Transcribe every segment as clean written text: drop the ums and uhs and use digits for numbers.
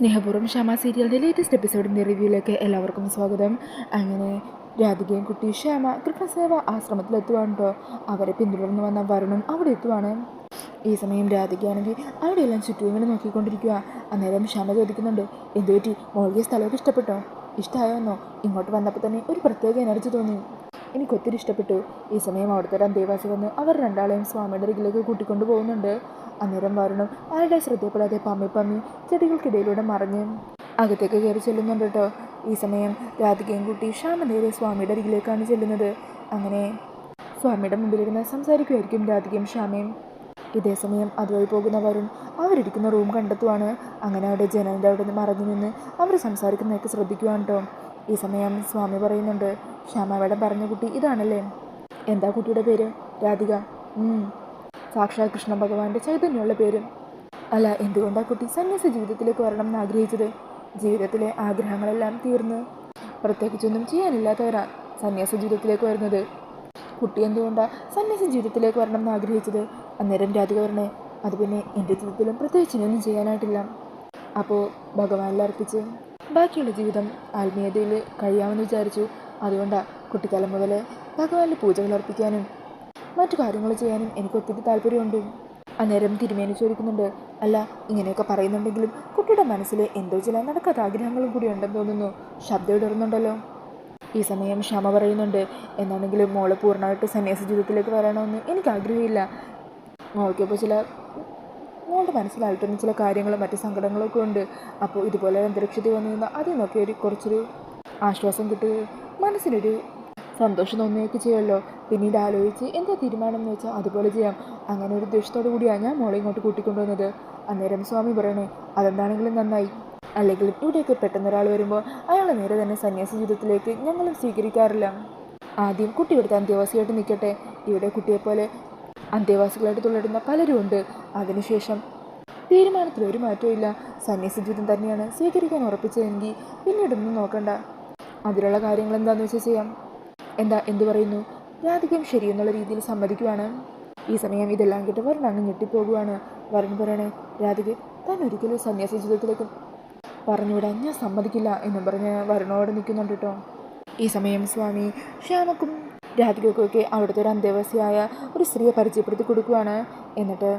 സ്നേഹപൂർവ്വം ക്ഷമ സീരിയലിൻ്റെ ലേറ്റസ്റ്റ് എപ്പിസോഡിൻ്റെ റിവ്യൂയിലേക്ക് എല്ലാവർക്കും സ്വാഗതം. അങ്ങനെ രാധികയും കുട്ടി ക്ഷമ കൃഷ്ണസേവ ആശ്രമത്തിലെത്തുവാണ് കേട്ടോ. അവരെ പിന്തുടർന്ന് വന്ന വരുണും അവിടെ എത്തുവാണ്. ഈ സമയം രാധികയാണെങ്കിൽ അവിടെയെല്ലാം ചുറ്റും ഇങ്ങനെ നോക്കിക്കൊണ്ടിരിക്കുക. അന്നേരം ക്ഷമ ചോദിക്കുന്നുണ്ട്, എന്തു പറ്റി മോൾക്ക് സ്ഥലമൊക്കെ ഇഷ്ടപ്പെട്ടോ? ഇഷ്ടമായോന്നോ? ഇങ്ങോട്ട് വന്നപ്പോൾ തന്നെ ഒരു പ്രത്യേക എനർജി തോന്നി, എനിക്കൊത്തിരി ഇഷ്ടപ്പെട്ടു. ഈ സമയം അവിടുത്തെ ഒരു അന്തേവാസി വന്ന് അവർ രണ്ടാളെയും സ്വാമിയുടെ അരികിലേക്ക് കൂട്ടിക്കൊണ്ടു പോകുന്നുണ്ട്. അന്നേരം വരുണും ആരുടെ ശ്രദ്ധപ്പെടാതെ പമ്മി ചെടികൾക്കിടയിലൂടെ മറിഞ്ഞ് അകത്തേക്ക് കയറി ചെല്ലുന്നുണ്ട് കേട്ടോ. ഈ സമയം രാധികയും കുട്ടി ക്ഷാമ നേരെ സ്വാമിയുടെ അരികിലേക്കാണ് ചെല്ലുന്നത്. അങ്ങനെ സ്വാമിയുടെ മുമ്പിലിരുന്ന് സംസാരിക്കുമായിരിക്കും രാധികയും ക്ഷാമയും. ഇതേ സമയം അതുവഴി പോകുന്ന വരുൺ അവരിരിക്കുന്ന റൂം കണ്ടെത്തുവാണ്. അങ്ങനെ അവിടെ ജനലിൻ്റെ അവിടെ നിന്ന് മറഞ്ഞു നിന്ന് അവർ സംസാരിക്കുന്നതൊക്കെ ശ്രദ്ധിക്കുവാണ് കേട്ടോ. ഈ സമയം സ്വാമി പറയുന്നുണ്ട്, ക്ഷാമ അവിടെ പറഞ്ഞ കുട്ടി ഇതാണല്ലേ? എന്താ കുട്ടിയുടെ പേര്? രാധിക. സാക്ഷാൽ കൃഷ്ണ ഭഗവാന്റെ ചൈതന്യമുള്ള പേരും. അല്ല, എന്തുകൊണ്ടാണ് കുട്ടി സന്യാസ ജീവിതത്തിലേക്ക് വരണം എന്ന് ആഗ്രഹിച്ചത്? ജീവിതത്തിലെ ആഗ്രഹങ്ങളെല്ലാം തീർന്ന് പ്രത്യേകിച്ചൊന്നും ചെയ്യാനില്ലാത്തവരാ സന്യാസ ജീവിതത്തിലേക്ക് വരുന്നത്. കുട്ടി എന്തുകൊണ്ടാണ് സന്യാസ ജീവിതത്തിലേക്ക് വരണം എന്ന് ആഗ്രഹിച്ചത്? അന്നേരം രാധിക പറഞ്ഞേ, അത് പിന്നെ എൻ്റെ ജീവിതത്തിലും പ്രത്യേകിച്ചൊന്നും ചെയ്യാനായിട്ടില്ല. അപ്പോൾ ഭഗവാനിൽ അർപ്പിച്ച് ബാക്കിയുള്ള ജീവിതം ആത്മീയതയിൽ കഴിയാമെന്ന് വിചാരിച്ചു. അതുകൊണ്ടാണ് കുട്ടിക്കാലം മുതൽ ഭഗവാനിൽ പൂജകൾ അർപ്പിക്കാനും മറ്റു കാര്യങ്ങൾ ചെയ്യാനും എനിക്ക് ഒത്തിരി താല്പര്യമുണ്ട്. അന്നേരം തിരുമേനി ചോദിക്കുന്നുണ്ട്, അല്ല ഇങ്ങനെയൊക്കെ പറയുന്നുണ്ടെങ്കിലും കുട്ടിയുടെ മനസ്സിൽ എന്തോ ചില നടക്കാത്ത ആഗ്രഹങ്ങളും കൂടി ഉണ്ടെന്ന് തോന്നുന്നു. ശബ്ദം ഇടറുന്നുണ്ടല്ലോ. ഈ സമയം ക്ഷമ പറയുന്നുണ്ട്, എന്നാണെങ്കിലും മോള് പൂർണ്ണമായിട്ട് സന്യാസ ജീവിതത്തിലേക്ക് വരണമെന്ന് എനിക്ക് ആഗ്രഹമില്ല. മോൾക്കിപ്പോൾ മോളുടെ മനസ്സിലായിട്ടുന്ന ചില കാര്യങ്ങളും മറ്റു സങ്കടങ്ങളൊക്കെ ഉണ്ട്. അപ്പോൾ ഇതുപോലെ അന്തരീക്ഷത്തിൽ വന്നു നിന്നാൽ അതിൽ നിന്നൊക്കെ കുറച്ചൊരു ആശ്വാസം കിട്ടുകയും മനസ്സിനൊരു സന്തോഷം തോന്നുകയൊക്കെ ചെയ്യുമല്ലോ. പിന്നീട് ആലോചിച്ച് എന്താ തീരുമാനം എന്ന് വെച്ചാൽ അതുപോലെ ചെയ്യാം. അങ്ങനെ ഒരു ഉദ്ദേശത്തോടു കൂടിയാണ് ഞാൻ മോളെ ഇങ്ങോട്ട് കൂട്ടിക്കൊണ്ടുവന്നത്. അന്നേരം സ്വാമി പറയണേ, അതെന്താണെങ്കിലും നന്നായി. അല്ലെങ്കിൽ ഇവിടെയൊക്കെ പെട്ടെന്ന് ഒരാൾ വരുമ്പോൾ അയാളെ നേരെ തന്നെ സന്യാസ ജീവിതത്തിലേക്ക് ഞങ്ങളും സ്വീകരിക്കാറില്ല. ആദ്യം കുട്ടി ഇവിടുത്തെ അന്തേവാസിയായിട്ട് നിൽക്കട്ടെ. ഇവിടെ കുട്ടിയെപ്പോലെ അന്തേവാസികളായിട്ട് തുടരുന്ന പലരും ഉണ്ട്. അതിനുശേഷം തീരുമാനത്തിൽ ഒരു മാറ്റവും ഇല്ല. സന്യാസ ജീവിതം തന്നെയാണ് സ്വീകരിക്കാൻ ഉറപ്പിച്ചതെങ്കിൽ പിന്നീടൊന്നും നോക്കണ്ട. അതിലുള്ള കാര്യങ്ങൾ എന്താണെന്ന് വെച്ചാൽ ചെയ്യാം. എന്തു പറയുന്നു? രാധികയും ശരിയെന്നുള്ള രീതിയിൽ സമ്മതിക്കുവാണ്. ഈ സമയം ഇതെല്ലാം കേട്ട് വരുൺ അങ്ങ് ഞെട്ടിപ്പോകുവാണ്. വരുൺ പറയണേ, രാധിക താൻ ഒരിക്കലും സന്യാസ ജീവിതത്തിലേക്ക് പറഞ്ഞുവിടാൻ ഞാൻ സമ്മതിക്കില്ല എന്നും പറഞ്ഞ് വരുണോട് നിൽക്കുന്നുണ്ട് കേട്ടോ. ഈ സമയം സ്വാമി ശ്യാമക്കും രാധികയ്ക്കൊക്കെ അവിടുത്തെ ഒരു അന്തേവാസിയായ ഒരു സ്ത്രീയെ പരിചയപ്പെടുത്തി കൊടുക്കുവാണ്. എന്നിട്ട്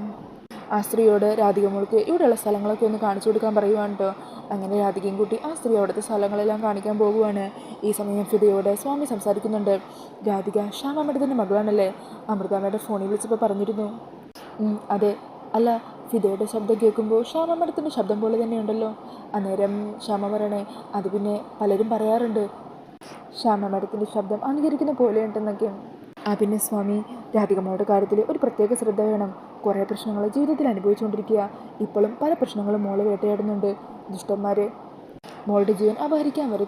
ആ സ്ത്രീയോട് രാധിക മോൾക്ക് ഇവിടെയുള്ള സ്ഥലങ്ങളൊക്കെ ഒന്ന് കാണിച്ചു കൊടുക്കാൻ പറയുവാണ് കേട്ടോ. അങ്ങനെ രാധികയും കൂട്ടി ആ സ്ത്രീ അവിടുത്തെ സ്ഥലങ്ങളെല്ലാം കാണിക്കാൻ പോകുവാണ്. ഈ സമയം ഫിദയോട് സ്വാമി സംസാരിക്കുന്നുണ്ട്, രാധിക ശ്യാമമ്മയുടെ മകളാണല്ലേ? അമൃതാമ്മയുടെ ഫോണിൽ വിളിച്ചപ്പോൾ പറഞ്ഞിരുന്നു. അതെ. അല്ല, ഫിദയുടെ ശബ്ദം കേൾക്കുമ്പോൾ ശ്യാമമ്മയുടെ ശബ്ദം പോലെ തന്നെയുണ്ടല്ലോ. അന്നേരം ശ്യാമ പറയണേ, അത് പിന്നെ പലരും പറയാറുണ്ട് ശ്യാമമ്മയുടെ ശബ്ദം അനുകരിക്കുന്ന പോലെയുണ്ടെന്നൊക്കെ. പിന്നെ സ്വാമി, രാധികമ്മയുടെ കാര്യത്തിൽ ഒരു പ്രത്യേക ശ്രദ്ധ വേണം. കുറേ പ്രശ്നങ്ങൾ ജീവിതത്തിൽ അനുഭവിച്ചുകൊണ്ടിരിക്കുക. ഇപ്പോഴും പല പ്രശ്നങ്ങളും മോള് വേട്ടയാടുന്നുണ്ട്. ദുഷ്ടന്മാർ മോളുടെ ജീവൻ അപഹരിക്കാൻ വരെ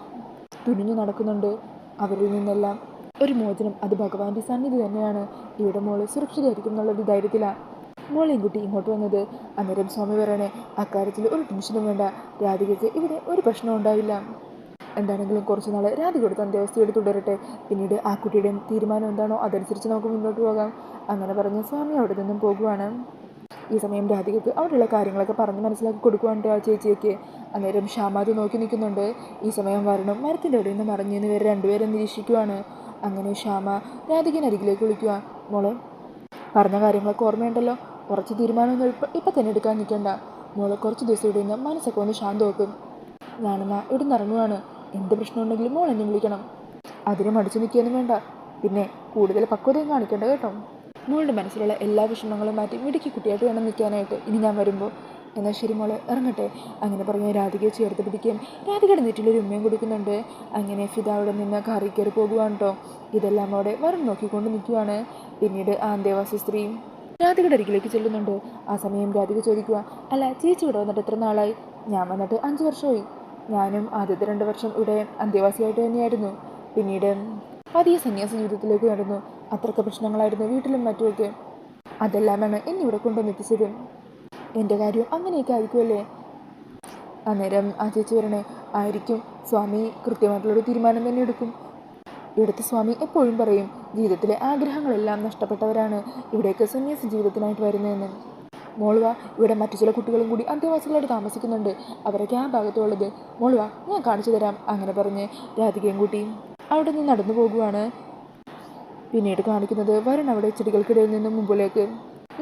തുനിഞ്ഞു നടക്കുന്നുണ്ട്. അവരിൽ നിന്നെല്ലാം ഒരു മോചനം അത് ഭഗവാന്റെ സന്നിധി തന്നെയാണ്. ഇവിടെ മോള് സുരക്ഷിതയായിരിക്കും എന്നുള്ളൊരു ധൈര്യത്തിലാണ് മോളെയും കുട്ടി ഇങ്ങോട്ട് വന്നത്. അന്നേരം സ്വാമി പറയണേ, അക്കാര്യത്തിൽ ഒരു ടെൻഷനും വേണ്ട. രാധികയ്ക്ക് ഇവിടെ ഒരു പ്രശ്നവും ഉണ്ടാവില്ല. എന്താണെങ്കിലും കുറച്ച് നാൾ രാധികയുടെ അന്തേവാസിയോട് തുടരട്ടെ. പിന്നീട് ആ കുട്ടിയുടെ തീരുമാനം എന്താണോ അതനുസരിച്ച് നമുക്ക് മുന്നോട്ട് പോകാം. അങ്ങനെ പറഞ്ഞ് സ്വാമി അവിടെ നിന്നും പോകുവാണ്. ഈ സമയം രാധികയ്ക്ക് അവിടെയുള്ള കാര്യങ്ങളൊക്കെ പറഞ്ഞ് മനസ്സിലാക്കി കൊടുക്കുവാണ്ട് ആ ചേച്ചിയൊക്കെ. അന്നേരം ക്ഷാമാത് നോക്കി നിൽക്കുന്നുണ്ട്. ഈ സമയം വരുണും മരത്തിൻ്റെ അവിടെ നിന്ന് മറിഞ്ഞു നിന്ന് ഇവർ രണ്ടുപേരെ നിരീക്ഷിക്കുവാണ്. അങ്ങനെ ക്ഷാമ രാധികനെ അരികിലേക്ക് വിളിക്കുക, മോള് പറഞ്ഞ കാര്യങ്ങളൊക്കെ ഓർമ്മയുണ്ടല്ലോ? കുറച്ച് തീരുമാനമൊന്നും ഇപ്പം തന്നെ എടുക്കാൻ നിൽക്കണ്ട. മോള് കുറച്ച് ദിവസം ഇവിടെ നിന്ന് മനസ്സൊക്കെ ഒന്ന് ശാന്തമാക്കും. ഞാനെന്നാ ഇവിടെ നിന്ന് ഇറങ്ങുവാണ്. എന്ത് പ്രശ്നമുണ്ടെങ്കിലും മോൾ എന്നെ വിളിക്കണം. അതിന് മടിച്ചു നിൽക്കുകയൊന്നും വേണ്ട. പിന്നെ കൂടുതൽ പക്വതയും കാണിക്കേണ്ട കേട്ടോ. മോളുടെ മനസ്സിലുള്ള എല്ലാ വിഷമങ്ങളും മാറ്റി മിടുക്കി കുട്ടിയായിട്ട് വേണം നിൽക്കാനായിട്ട് ഇനി ഞാൻ വരുമ്പോൾ. എന്നാൽ ശരി മോളെ, ഇറങ്ങട്ടെ. അങ്ങനെ പറഞ്ഞ് രാധികയെ ചേർത്ത് പിടിക്കുകയും രാധികയുടെ നെറ്റിലൊരു ഉമ്മയും കൊടുക്കുന്നുണ്ട്. അങ്ങനെ ഫിദ അവിടെ നിന്ന് കാറി കയറി പോകുവാണ് കേട്ടോ. ഇതെല്ലാം അവിടെ വരുൺ നോക്കിക്കൊണ്ട് നിൽക്കുവാണ്. പിന്നീട് ആ അന്തേവാസി സ്ത്രീയും രാധികയുടെ അരികിലേക്ക് ചെല്ലുന്നുണ്ട്. ആ സമയം രാധിക ചോദിക്കുക, അല്ല ചേച്ചി ഇവിടെ വന്നിട്ട് എത്ര നാളായി? ഞാൻ വന്നിട്ട് 5 വർഷമായി. ഞാനും ആദ്യത്തെ 2 വർഷം ഇവിടെ അന്തേവാസിയായിട്ട് തന്നെയായിരുന്നു. പിന്നീട് പതിയെ സന്യാസ ജീവിതത്തിലേക്ക് നടന്നു. അത്രയ്ക്ക് പ്രശ്നങ്ങളായിരുന്നു വീട്ടിലും മറ്റുമൊക്കെ. അതെല്ലാമാണ് എന്നിവിടെ കൊണ്ടുവന്നെത്തിച്ചത്. എൻ്റെ കാര്യം അങ്ങനെയൊക്കെ ആയിരിക്കുമല്ലേ? അന്നേരം ആ ചേച്ചി വരണേ, ആയിരിക്കും. സ്വാമി കൃത്യമായിട്ടുള്ളൊരു തീരുമാനം തന്നെ എടുക്കും. ഇവിടുത്തെ സ്വാമി എപ്പോഴും പറയും, ജീവിതത്തിലെ ആഗ്രഹങ്ങളെല്ലാം നഷ്ടപ്പെട്ടവരാണ് ഇവിടേക്ക് സന്യാസ ജീവിതത്തിനായിട്ട് വരുന്നതെന്ന്. മോളുവ, ഇവിടെ മറ്റു ചില കുട്ടികളും കൂടി അന്തേവാസികളായിട്ട് താമസിക്കുന്നുണ്ട്. അവരൊക്കെ ആ ഭാഗത്തുള്ളത്. മോളുവ, ഞാൻ കാണിച്ചു തരാം. അങ്ങനെ പറഞ്ഞ് രാധികയും കൂട്ടി അവിടെ നിന്ന് നടന്നു പോകുവാണ്. പിന്നീട് കാണിക്കുന്നത് വരുൺ അവിടെ ചെടികൾക്കിടയിൽ നിന്നും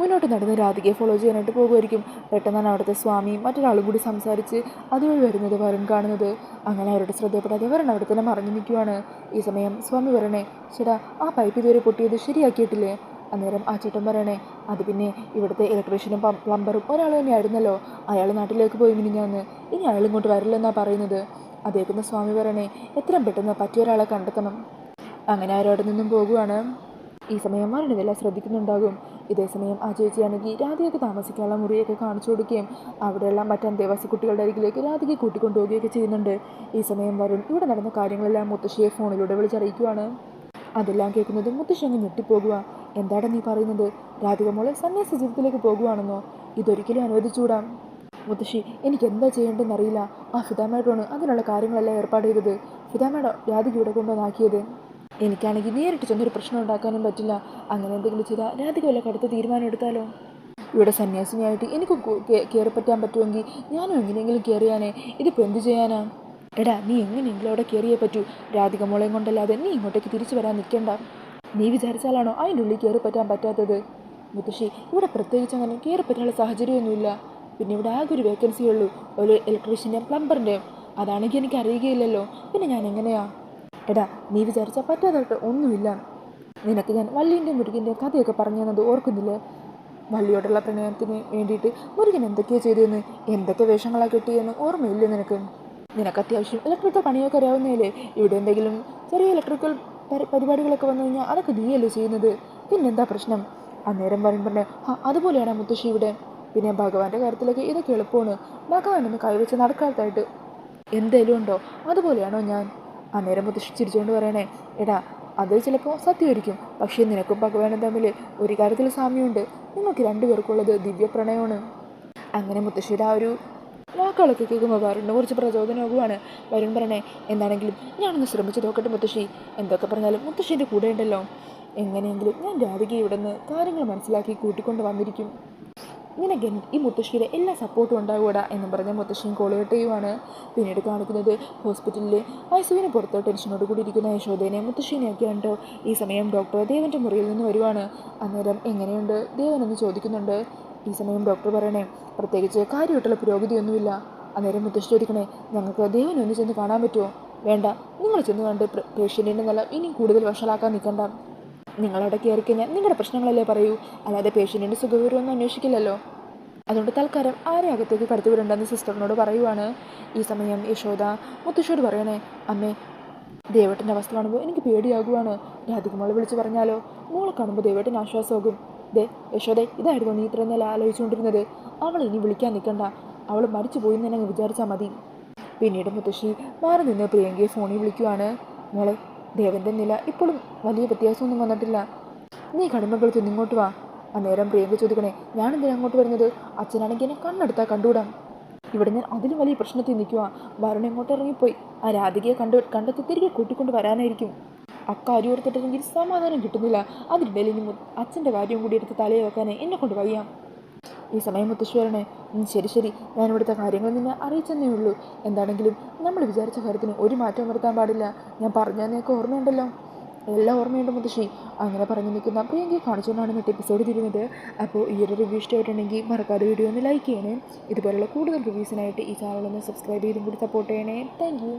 മുന്നോട്ട് നടന്ന് രാധികയെ ഫോളോ ചെയ്യാനായിട്ട് പോകുമായിരിക്കും. പെട്ടെന്നാണ് അവിടുത്തെ സ്വാമിയും മറ്റൊരാളും കൂടി സംസാരിച്ച് അതുവഴി വരുന്നത് വരുൺ കാണുന്നത്. അങ്ങനെ അവരുടെ ശ്രദ്ധയപ്പെടാതെ വരുൺ അവിടെ തന്നെ മറഞ്ഞു നിൽക്കുവാണ്. ഈ സമയം സ്വാമി പറയണേ, ചേട്ടാ ആ പൈപ്പ് ഇതുവരെ പൊട്ടിയത് ശരിയാക്കിയിട്ടില്ലേ? അന്നേരം ആ ചേട്ടൻ പറയണേ, അത് പിന്നെ ഇവിടുത്തെ ഇലക്ട്രീഷ്യനും പ്ലംബറും ഒരാൾ തന്നെയായിരുന്നല്ലോ. അയാൾ നാട്ടിലേക്ക് പോയി മിനിഞ്ഞാന്ന്. ഇനി അയാൾ ഇങ്ങോട്ട് വരില്ലെന്നാണ് പറയുന്നത്. അതേക്കുന്ന സ്വാമി പറയണേ, എത്രയും പെട്ടെന്ന് പറ്റിയ ഒരാളെ കണ്ടെത്തണം. അങ്ങനെ അവരവിടെ നിന്നും പോകുവാണ്. ഈ സമയം വരുണിതെല്ലാം ശ്രദ്ധിക്കുന്നുണ്ടാകും. ഇതേസമയം ആ ചേച്ചിയാണെങ്കിൽ രാധികയ്ക്ക് താമസിക്കാനുള്ള മുറിയൊക്കെ കാണിച്ചു കൊടുക്കുകയും അവിടെയുള്ള മറ്റ് അന്തേവാസി കുട്ടികളുടെ അരികിലേക്ക് രാധികയെ കൂട്ടിക്കൊണ്ടുപോവുകയൊക്കെ ചെയ്യുന്നുണ്ട്. ഈ സമയം വരുൺ ഇവിടെ നടന്ന കാര്യങ്ങളെല്ലാം മുത്തശ്ശിയെ ഫോണിലൂടെ വിളിച്ചറിയിക്കുവാണ്. അതെല്ലാം കേൾക്കുന്നത് മുത്തശ്ശി അങ്ങ് ഞെട്ടിപ്പോകുക. എന്താണ് നീ പറയുന്നത്? രാധിക മോളെ സന്യാസ ജീവിതത്തിലേക്ക് പോകുവാണെന്നോ? ഇതൊരിക്കലും അനുവദിച്ചുകൂടാ മുത്തശ്ശി. എനിക്ക് എന്താ ചെയ്യേണ്ടതെന്നറിയില്ല. ആ ഫിദാമേഡാണ് അതിനുള്ള കാര്യങ്ങളെല്ലാം ഏർപ്പാട് ചെയ്തത്. ഫിദാമേഡ രാധിക ഇവിടെ കൊണ്ടുവന്നാക്കിയത്. എനിക്കാണെങ്കിൽ നേരിട്ട് ചെന്നൊരു പ്രശ്നം ഉണ്ടാക്കാനും പറ്റില്ല. അങ്ങനെ എന്തെങ്കിലും ചെയ്താൽ രാധിക വല്ല കടുത്ത തീരുമാനം എടുത്താലോ? ഇവിടെ സന്യാസിനിയായിട്ട് എനിക്ക് കയറി പറ്റാൻ പറ്റുമെങ്കിൽ ഞാനും എങ്ങനെയെങ്കിലും കയറിയാനേ. ഇതിപ്പോൾ എന്ത് ചെയ്യാനാ? എടാ, നീ എങ്ങനെയെങ്കിലും അവിടെ കയറിയേ പറ്റൂ. രാധിക മോളെയും കൊണ്ടല്ലാതെ നീ ഇങ്ങോട്ടേക്ക് തിരിച്ചു വരാൻ നിൽക്കണ്ട. നീ വിചാരിച്ചാലാണോ അതിൻ്റെ ഉള്ളിൽ കയറി പറ്റാൻ പറ്റാത്തത്? മുത്തശ്ശി, ഇവിടെ പ്രത്യേകിച്ച് അങ്ങനെ കയറി പറ്റാനുള്ള സാഹചര്യമൊന്നുമില്ല. പിന്നെ ഇവിടെ ആകെ ഒരു വേക്കൻസി ഉള്ളൂ, ഒരു ഇലക്ട്രീഷ്യൻ്റെയും പ്ലംബറിൻ്റെയും. അതാണെങ്കിൽ എനിക്ക് അറിയുകയില്ലല്ലോ. പിന്നെ ഞാൻ എങ്ങനെയാ? എടാ, നീ വിചാരിച്ചാൽ പറ്റാതായിട്ട് ഒന്നുമില്ല. നിനക്ക് ഞാൻ വള്ളിൻ്റെയും മുരുകൻ്റെയും കഥയൊക്കെ പറഞ്ഞു തന്നത് ഓർക്കുന്നില്ലേ? വള്ളിയോടുള്ള പ്രണയത്തിന് വേണ്ടിയിട്ട് മുരുകൻ എന്തൊക്കെയാണ് ചെയ്തതെന്ന്, എന്തൊക്കെ വേഷങ്ങളാണ് കെട്ടിയെന്ന് ഓർമ്മയില്ലേ നിനക്ക്? നിനക്ക് അത്യാവശ്യം ഇലക്ട്രിക്കൽ പണിയൊക്കെ അറിയാവുന്നതല്ലേ? ഇവിടെ എന്തെങ്കിലും ചെറിയ ഇലക്ട്രിക്കൽ പരിപാടികളൊക്കെ വന്നു കഴിഞ്ഞാൽ അതൊക്കെ നീയല്ലേ ചെയ്യുന്നത്? പിന്നെന്താ പ്രശ്നം? അന്നേരം പറഞ്ഞേ, അതുപോലെയാണ് മുത്തശ്ശി ഇവിടെ. പിന്നെ ഭഗവാന്റെ കാര്യത്തിലൊക്കെ ഇതൊക്കെ എളുപ്പമാണ്. ഭഗവാൻ ഒന്ന് കൈവച്ച് നടക്കാത്തായിട്ട് എന്തേലും ഉണ്ടോ? അതുപോലെയാണോ ഞാൻ? അന്നേരം മുത്തശ്ശി ചിരിച്ചുകൊണ്ട് പറയണേ, എടാ അത് ചിലപ്പോൾ സത്യമായിരിക്കും. പക്ഷേ നിനക്കും ഭഗവാനും തമ്മിൽ ഒരു കാര്യത്തിൽ സാമ്യമുണ്ട്. നിങ്ങൾക്ക് രണ്ടുപേർക്കുള്ളത് ദിവ്യപ്രണയമാണ്. അങ്ങനെ മുത്തശ്ശിയുടെ ആ ഒരു വാക്കുകളൊക്കെ കേൾക്കുമ്പോൾ വരുണിന് കുറച്ച് പ്രചോദനമാകുവാണ്. വരുൺ പറയണേ, എന്താണെങ്കിലും ഞാനൊന്ന് ശ്രമിച്ച് നോക്കട്ടെ മുത്തശ്ശി. എന്തൊക്കെ പറഞ്ഞാലും മുത്തശ്ശീൻ്റെ കൂടെ ഉണ്ടല്ലോ. എങ്ങനെയെങ്കിലും ഞാൻ രാധികയെ ഇവിടെ നിന്ന് കാര്യങ്ങൾ മനസ്സിലാക്കി കൂട്ടിക്കൊണ്ട് വന്നിരിക്കും. നിനക്ക് ഈ മുത്തശ്ശിയുടെ എല്ലാ സപ്പോർട്ടും ഉണ്ടാകൂടാ എന്നും പറഞ്ഞ മുത്തശ്ശിയും കോൾ കട്ട് ചെയ്യുവാണ്. പിന്നീട് കാണിക്കുന്നത് ഹോസ്പിറ്റലിൽ ഐസിയുവിന് പുറത്ത് ടെൻഷനോട് കൂടി ഇരിക്കുന്ന യശോദേനെ മുത്തശ്ശീനെയൊക്കെയാണ് കേട്ടോ. ഈ സമയം ഡോക്ടർ ദേവൻ്റെ മുറിയിൽ നിന്ന് വരുവാണ്. അന്നേരം എങ്ങനെയുണ്ട് ദേവനെന്ന് ചോദിക്കുന്നുണ്ട്. ഈ സമയം ഡോക്ടർ പറയണേ, പ്രത്യേകിച്ച് കാര്യമായിട്ടുള്ള പുരോഗതിയൊന്നുമില്ല. അന്നേരം മുത്തശ്ശി ചോദിക്കണേ, ഞങ്ങൾക്ക് ദേവനെ ഒന്ന് ചെന്ന് കാണാൻ പറ്റുമോ? വേണ്ട, നിങ്ങൾ ചെന്ന് കണ്ട് പേഷ്യൻറ്റിൻ്റെ നില ഇനിയും കൂടുതൽ വഷളാക്കാൻ നിൽക്കണ്ട. നിങ്ങളവിടെ കയറി കഴിഞ്ഞാൽ നിങ്ങളുടെ പ്രശ്നങ്ങളല്ലേ പറയൂ, അല്ലാതെ പേഷ്യൻറ്റിൻ്റെ സുഖവിവരമൊന്നും അന്വേഷിക്കില്ലല്ലോ. അതുകൊണ്ട് തൽക്കാലം ആരെ അകത്തേക്ക് കടത്തിവിടണ്ടെന്ന് സിസ്റ്ററിനോട് പറയുവാണ്. ഈ സമയം യശോദ മുത്തശ്ശിയോട് പറയണേ, അമ്മേ ദേവേട്ടൻ്റെ അവസ്ഥ കാണുമ്പോൾ എനിക്ക് പേടിയാകുവാണ്. രാധിക മോളെ വിളിച്ച് പറഞ്ഞാലോ? മോളെ കാണുമ്പോൾ ദേവേട്ടന് ആശ്വാസമാകും. യശോദേ, ഇതായിരുന്നു നീ ഇത്രയും നേരം ആലോചിച്ചുകൊണ്ടിരുന്നത്? അവൾ ഇനി വിളിക്കാൻ നിൽക്കണ്ട. അവൾ മരിച്ചു പോയി എന്ന് തന്നെ വിചാരിച്ചാൽ മതി. പിന്നീട് മുത്തശ്ശി മാറി നിന്ന് പ്രിയങ്കയെ ഫോണിൽ വിളിക്കുവാണ്. മോളെ, ദേവൻ്റെ നില ഇപ്പോഴും വലിയ വ്യത്യാസമൊന്നും വന്നിട്ടില്ല. നീ കടുമ്പകളത്തിൽ ഇങ്ങോട്ട് വാ. അന്നേരം പ്രിയങ്ക ചോദിക്കണേ, ഞാനെന്തിനാ അങ്ങോട്ട് വരുന്നത്? അച്ഛനാണെങ്കിൽ എന്നെ കണ്ണെടുത്താൽ കണ്ടുകൂടാം. ഇവിടെ ഞാൻ അതിലും വലിയ പ്രശ്നത്തിൽ നിൽക്കുക. വരുൺ എങ്ങോട്ട് ഇറങ്ങിപ്പോയി. ആ രാധികയെ കണ്ടെത്തി തിരികെ കൂട്ടിക്കൊണ്ട് വരാനായിരിക്കും. അക്കാര്യം ഓർത്തിട്ടെങ്കിൽ സമാധാനം കിട്ടുന്നില്ല. അതിനിടയിൽ ഇനി അച്ഛൻ്റെ കാര്യം കൂടി എടുത്ത് തലയെ വെക്കാനേ എന്നെ കൊണ്ട് വയ്യാം. ഈ സമയം മുത്തശ്ശി പറയണേ, ശരി, ഞാൻ ഇവിടുത്തെ കാര്യങ്ങൾ നിന്നെ അറിയിച്ചെന്നേ ഉള്ളൂ. എന്താണെങ്കിലും നമ്മൾ വിചാരിച്ച കാര്യത്തിന് ഒരു മാറ്റം വരുത്താൻ പാടില്ല. ഞാൻ പറഞ്ഞതിനൊക്കെ ഓർമ്മയുണ്ടല്ലോ? എല്ലാം ഓർമ്മയുണ്ട് മുത്തശ്ശി. അങ്ങനെ പറഞ്ഞു നിൽക്കുന്ന പ്രിയങ്കയെ കാണിച്ചുകൊണ്ടാണ് ഇന്നത്തെ എപ്പിസോഡ് തീരുന്നത്. അപ്പോൾ ഈ ഒരു റിവ്യൂ ഇഷ്ടമായിട്ടുണ്ടെങ്കിൽ മറക്കാതെ വീഡിയോ ഒന്ന് ലൈക്ക് ചെയ്യണേ. ഇതുപോലുള്ള കൂടുതൽ റിവ്യൂസിനായിട്ട് ഈ ചാനലൊന്ന് സബ്സ്ക്രൈബ് ചെയ്തും കൂടി സപ്പോർട്ട് ചെയ്യണേ. Thank you.